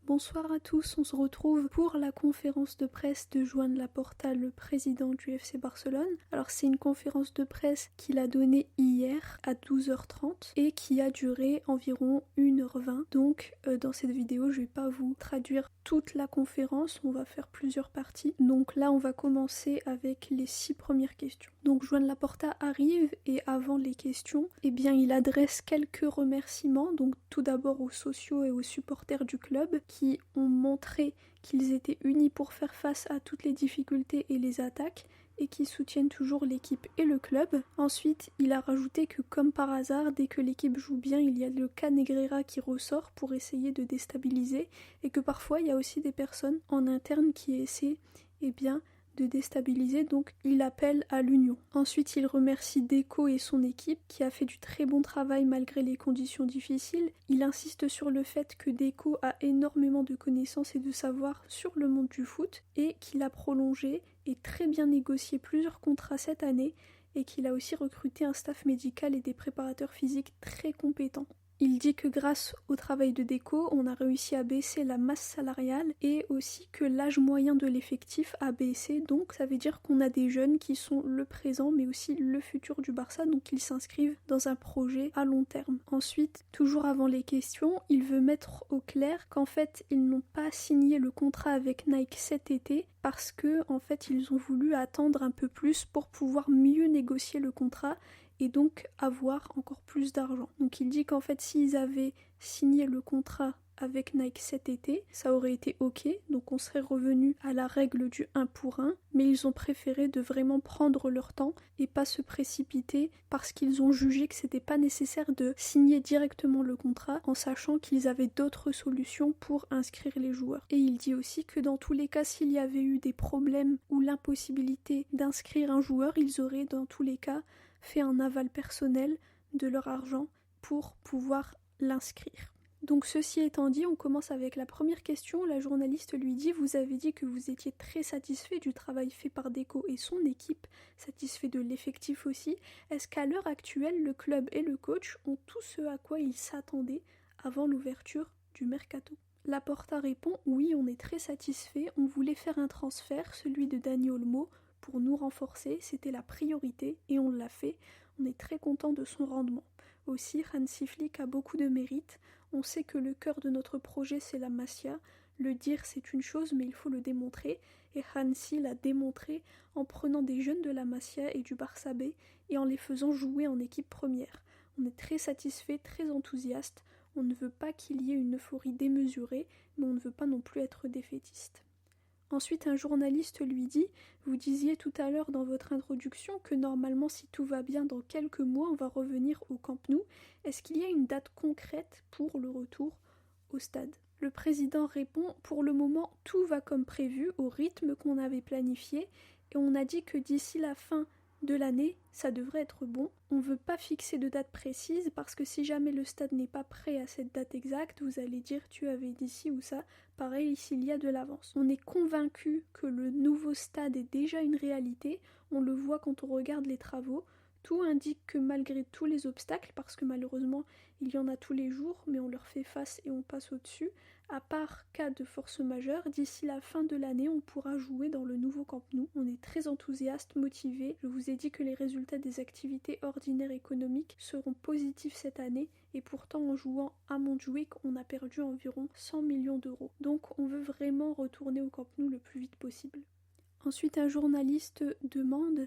Bonsoir à tous, on se retrouve pour la conférence de presse de Joan Laporta, le président du FC Barcelone. Alors c'est une conférence de presse qu'il a donnée hier à 12h30 et qui a duré environ 1h20. Donc dans cette vidéo je vais pas vous traduire toute la conférence, on va faire plusieurs parties. Donc là on va commencer avec les 6 premières questions. Donc Joan Laporta arrive et avant les questions, il adresse quelques remerciements, donc tout d'abord aux socios et aux supporters du club qui ont montré qu'ils étaient unis pour faire face à toutes les difficultés et les attaques et qui soutiennent toujours l'équipe et le club. Ensuite, il a rajouté que comme par hasard, dès que l'équipe joue bien, il y a le cas Negreira qui ressort pour essayer de déstabiliser et que parfois il y a aussi des personnes en interne qui essaient de déstabiliser, donc il appelle à l'union. Ensuite, il remercie Deco et son équipe qui a fait du très bon travail malgré les conditions difficiles. Il insiste sur le fait que Deco a énormément de connaissances et de savoir sur le monde du foot et qu'il a prolongé et très bien négocié plusieurs contrats cette année et qu'il a aussi recruté un staff médical et des préparateurs physiques très compétents. Il dit que grâce au travail de Deco, on a réussi à baisser la masse salariale et aussi que l'âge moyen de l'effectif a baissé, donc ça veut dire qu'on a des jeunes qui sont le présent mais aussi le futur du Barça, donc ils s'inscrivent dans un projet à long terme. Ensuite, toujours avant les questions, il veut mettre au clair qu'en fait ils n'ont pas signé le contrat avec Nike cet été parce que en fait ils ont voulu attendre un peu plus pour pouvoir mieux négocier le contrat et donc avoir encore plus d'argent. Donc il dit qu'en fait s'ils avaient signé le contrat avec Nike cet été, ça aurait été ok, donc on serait revenu à la règle du 1 pour 1, mais ils ont préféré de vraiment prendre leur temps et pas se précipiter parce qu'ils ont jugé que c'était pas nécessaire de signer directement le contrat en sachant qu'ils avaient d'autres solutions pour inscrire les joueurs. Et il dit aussi que dans tous les cas, s'il y avait eu des problèmes ou l'impossibilité d'inscrire un joueur, ils auraient dans tous les cas fait un aval personnel de leur argent pour pouvoir l'inscrire. Donc ceci étant dit, on commence avec la première question. La journaliste lui dit « Vous avez dit que vous étiez très satisfait du travail fait par Deco et son équipe, satisfait de l'effectif aussi. Est-ce qu'à l'heure actuelle, le club et le coach ont tout ce à quoi ils s'attendaient avant l'ouverture du mercato ?» Laporta répond « Oui, on est très satisfait. On voulait faire un transfert, celui de Dani Olmo, pour nous renforcer, c'était la priorité et on l'a fait. On est très content de son rendement. Aussi, Hansi Flick a beaucoup de mérite. On sait que le cœur de notre projet, c'est la Masia. Le dire, c'est une chose, mais il faut le démontrer. Et Hansi l'a démontré en prenant des jeunes de la Masia et du Barça B et en les faisant jouer en équipe première. On est très satisfait, très enthousiaste. On ne veut pas qu'il y ait une euphorie démesurée, mais on ne veut pas non plus être défaitiste. Ensuite, un journaliste lui dit « Vous disiez tout à l'heure dans votre introduction que normalement, si tout va bien, dans quelques mois, on va revenir au Camp Nou. Est-ce qu'il y a une date concrète pour le retour au stade ?» Le président répond « Pour le moment, tout va comme prévu, au rythme qu'on avait planifié, et on a dit que d'ici la fin de l'année, ça devrait être bon. On ne veut pas fixer de date précise parce que si jamais le stade n'est pas prêt à cette date exacte, vous allez dire tu avais dit ci ou ça. Pareil, s'il y a de l'avance. On est convaincu que le nouveau stade est déjà une réalité. On le voit quand on regarde les travaux. Tout indique que malgré tous les obstacles, parce que malheureusement il y en a tous les jours, mais on leur fait face et on passe au-dessus, à part cas de force majeure, d'ici la fin de l'année on pourra jouer dans le nouveau Camp Nou. On est très enthousiaste, motivé. Je vous ai dit que les résultats des activités ordinaires économiques seront positifs cette année et pourtant en jouant à Montjuïc on a perdu environ 100 millions d'euros. Donc on veut vraiment retourner au Camp Nou le plus vite possible. Ensuite un journaliste demande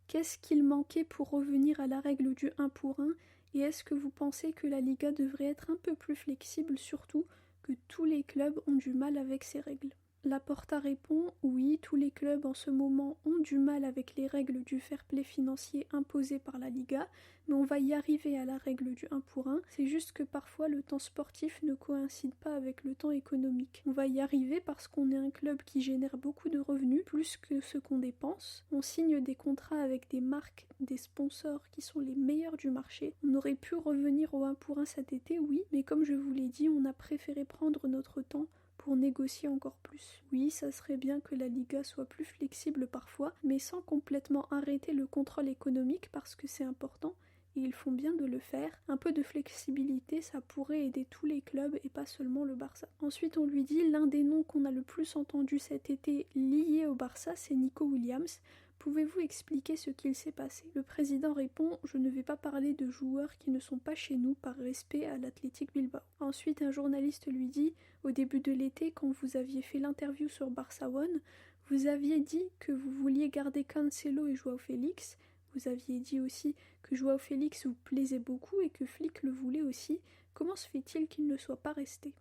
qu'est-ce qu'il manquait pour revenir à la règle du 1 pour 1 et est-ce que vous pensez que la Liga devrait être un peu plus flexible, surtout que tous les clubs ont du mal avec ces règles ? Laporta répond « Oui, tous les clubs en ce moment ont du mal avec les règles du fair play financier imposées par la Liga, mais on va y arriver à la règle du 1 pour 1. C'est juste que parfois le temps sportif ne coïncide pas avec le temps économique. On va y arriver parce qu'on est un club qui génère beaucoup de revenus, plus que ce qu'on dépense. On signe des contrats avec des marques, des sponsors qui sont les meilleurs du marché. On aurait pu revenir au 1 pour 1 cet été, oui, mais comme je vous l'ai dit, on a préféré prendre notre temps pour négocier encore plus. Oui, ça serait bien que la Liga soit plus flexible parfois, mais sans complètement arrêter le contrôle économique parce que c'est important et ils font bien de le faire. Un peu de flexibilité, ça pourrait aider tous les clubs et pas seulement le Barça. Ensuite, on lui dit l'un des noms qu'on a le plus entendu cet été lié au Barça, c'est Nico Williams. Pouvez-vous expliquer ce qu'il s'est passé? Le président répond « Je ne vais pas parler de joueurs qui ne sont pas chez nous par respect à l'Athletic Bilbao ». Ensuite, un journaliste lui dit « Au début de l'été, quand vous aviez fait l'interview sur Barça One, vous aviez dit que vous vouliez garder Cancelo et Joao Félix. Vous aviez dit aussi que Joao Félix vous plaisait beaucoup et que Flick le voulait aussi. Comment se fait-il qu'il ne soit pas resté ?»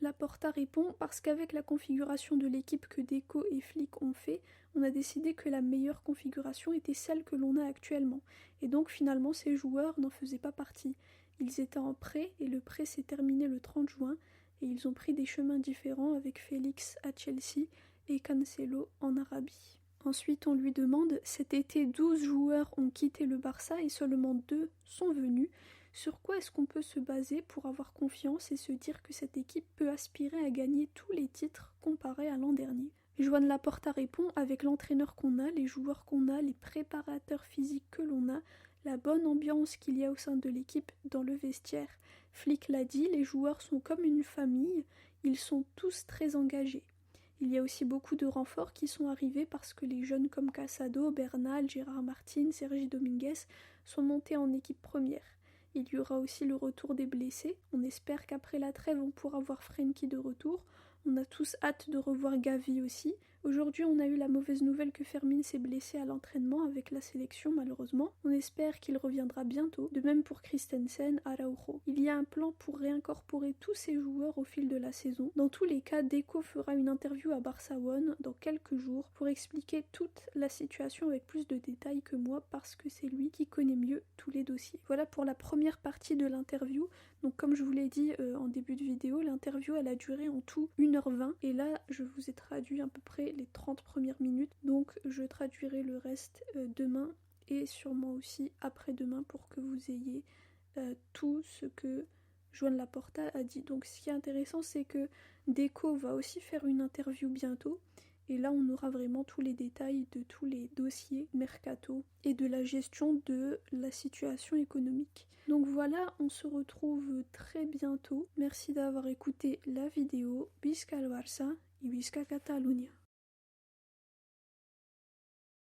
Laporta répond « Parce qu'avec la configuration de l'équipe que Deco et Flick ont fait, on a décidé que la meilleure configuration était celle que l'on a actuellement. Et donc finalement ces joueurs n'en faisaient pas partie. Ils étaient en prêt et le prêt s'est terminé le 30 juin et ils ont pris des chemins différents avec Félix à Chelsea et Cancelo en Arabie. » Ensuite, on lui demande « Cet été, 12 joueurs ont quitté le Barça et seulement 2 sont venus. Sur quoi est-ce qu'on peut se baser pour avoir confiance et se dire que cette équipe peut aspirer à gagner tous les titres comparés à l'an dernier ?» Joan Laporta répond « Avec l'entraîneur qu'on a, les joueurs qu'on a, les préparateurs physiques que l'on a, la bonne ambiance qu'il y a au sein de l'équipe dans le vestiaire. Flick l'a dit, les joueurs sont comme une famille, ils sont tous très engagés. Il y a aussi beaucoup de renforts qui sont arrivés parce que les jeunes comme Casado, Bernal, Gérard Martin, Sergi Dominguez sont montés en équipe première. Il y aura aussi le retour des blessés. On espère qu'après la trêve, on pourra voir Frenkie de retour. On a tous hâte de revoir Gavi aussi. Aujourd'hui, on a eu la mauvaise nouvelle que Fermin s'est blessé à l'entraînement avec la sélection, malheureusement. On espère qu'il reviendra bientôt, de même pour Christensen, Araujo. Il y a un plan pour réincorporer tous ces joueurs au fil de la saison. Dans tous les cas, Deco fera une interview à Barça One dans quelques jours pour expliquer toute la situation avec plus de détails que moi parce que c'est lui qui connaît mieux tous les dossiers. Voilà pour la première partie de l'interview. Donc comme je vous l'ai dit en début de vidéo, l'interview elle a duré en tout 1h20 et là je vous ai traduit à peu près les 30 premières minutes, donc je traduirai le reste demain et sûrement aussi après-demain pour que vous ayez tout ce que Joan Laporta a dit. Donc ce qui est intéressant c'est que Deco va aussi faire une interview bientôt et là on aura vraiment tous les détails de tous les dossiers mercato et de la gestion de la situation économique. Donc voilà, on se retrouve très bientôt. Merci d'avoir écouté la vidéo. Visca el Barça et Visca Catalunya.